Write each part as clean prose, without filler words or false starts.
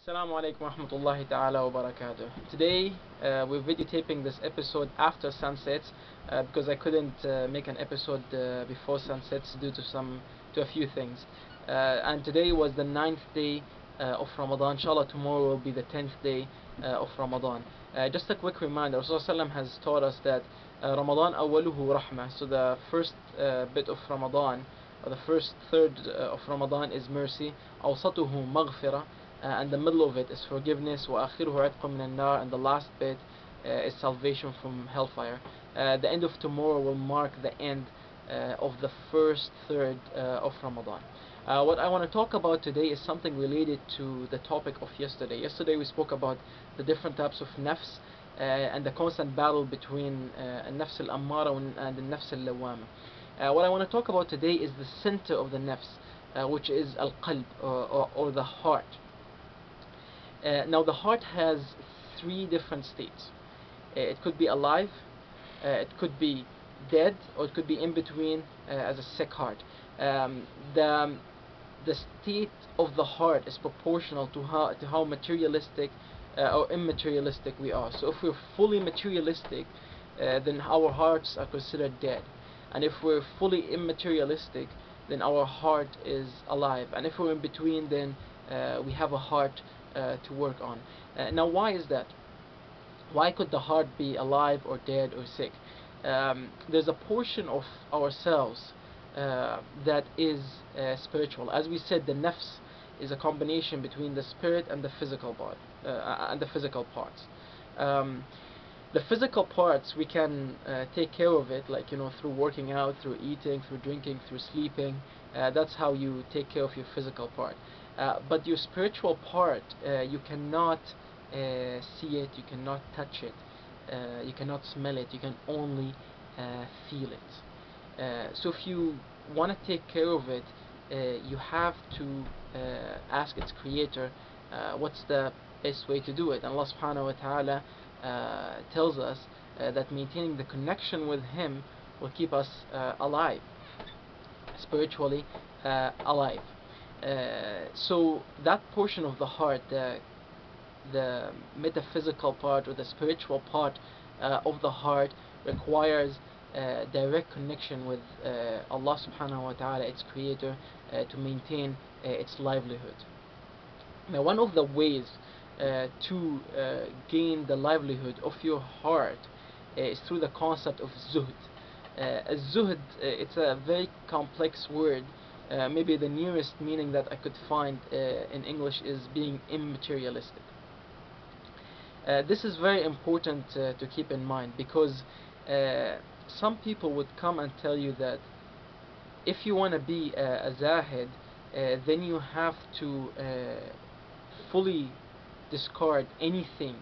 Assalamu alaikum wa rahmatullahi ta'ala wa barakatuh. Today we're videotaping this episode after sunsets because I couldn't make an episode before sunsets due to a few things. And today was the ninth day of Ramadan. Inshallah, tomorrow will be the 10th day of Ramadan. Just a quick reminder, Rasulullah has taught us that Ramadan awaluhu rahmah. So the first bit of Ramadan, or the first third of Ramadan is mercy. Awsatuhu maghfirah. And the middle of it is forgiveness, وَآخِرُهُ عِتْقٌ مِنَ النَّارِ, and the last bit is salvation from hellfire. The end of tomorrow will mark the end of the first third of Ramadan. What I want to talk about today is something related to the topic of yesterday. Yesterday we spoke about the different types of nafs and the constant battle between nafs al-ammara and the nafs al-lawama. What I want to talk about today is the center of the nafs, which is al-qalb, or the heart. Now the heart has three different states. It could be alive, it could be dead, or it could be in between as a sick heart. The state of the heart is proportional to how materialistic or immaterialistic we are. So if we're fully materialistic, then our hearts are considered dead. And if we're fully immaterialistic, then our heart is alive. And if we're in between, then we have a heart to work on. Now why is that? Why could the heart be alive or dead or sick? There's a portion of ourselves that is spiritual. As we said, the nafs is a combination between the spirit and the physical body and the physical parts. The physical parts, we can take care of it, like, through working out, through eating, through drinking, through sleeping. That's how you take care of your physical part. But your spiritual part, you cannot see it, you cannot touch it, you cannot smell it, you can only feel it. So if you want to take care of it, you have to ask its creator what's the best way to do it. And Allah subhanahu wa ta'ala tells us that maintaining the connection with Him will keep us alive, spiritually alive. So that portion of the heart, the metaphysical part or the spiritual part of the heart, requires direct connection with Allah subhanahu wa ta'ala, its creator, to maintain its livelihood. Now one of the ways to gain the livelihood of your heart is through the concept of zuhd. Zuhd, it's a very complex word. Maybe the nearest meaning that I could find in English is being immaterialistic. This is very important to keep in mind, because some people would come and tell you that if you want to be a zahid, then you have to fully discard anything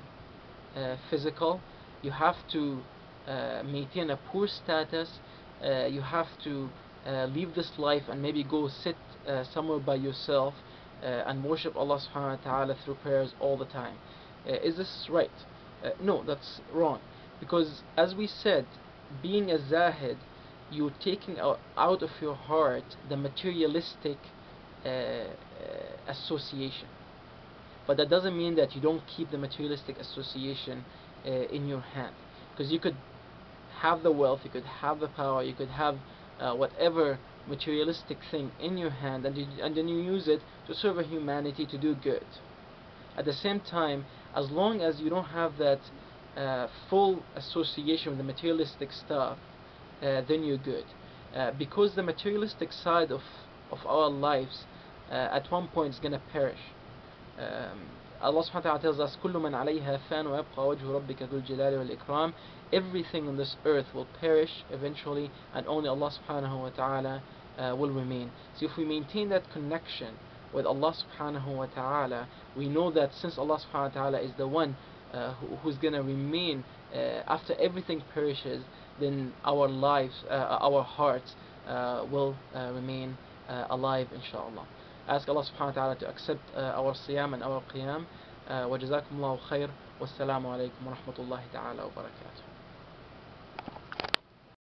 physical. You have to maintain a poor status. You have to leave this life and maybe go sit somewhere by yourself and worship Allah subhanahu wa ta'ala through prayers all the time. Is this right? No, that's wrong. Because as we said, being a zahid, you're taking out of your heart the materialistic association. But that doesn't mean that you don't keep the materialistic association in your hand. Because you could have the wealth, you could have the power, you could have whatever materialistic thing in your hand, and then you use it to serve humanity, to do good. At the same time, as long as you don't have that full association with the materialistic stuff, then you're good. Because the materialistic side of our lives at one point is going to perish. Allah subhanahu wa ta'ala tells us, كُلُّ مَنْ عَلَيْهَا فَانٍ وَيَبْقَى وَجْهُ رَبِّكَ ذُو الْجَلَالِ وَالْإِكْرَامِ. Everything on this earth will perish eventually, and only Allah subhanahu wa ta'ala will remain. So if we maintain that connection with Allah subhanahu wa ta'ala, we know that since Allah subhanahu wa ta'ala is the one who's going to remain after everything perishes, then our lives, our hearts will remain alive, inshallah. Ask Allah subhanahu wa ta'ala to accept our siyam and our qiyam. وجزاكم الله خير والسلام عليكم ورحمة الله تعالى وبركاته.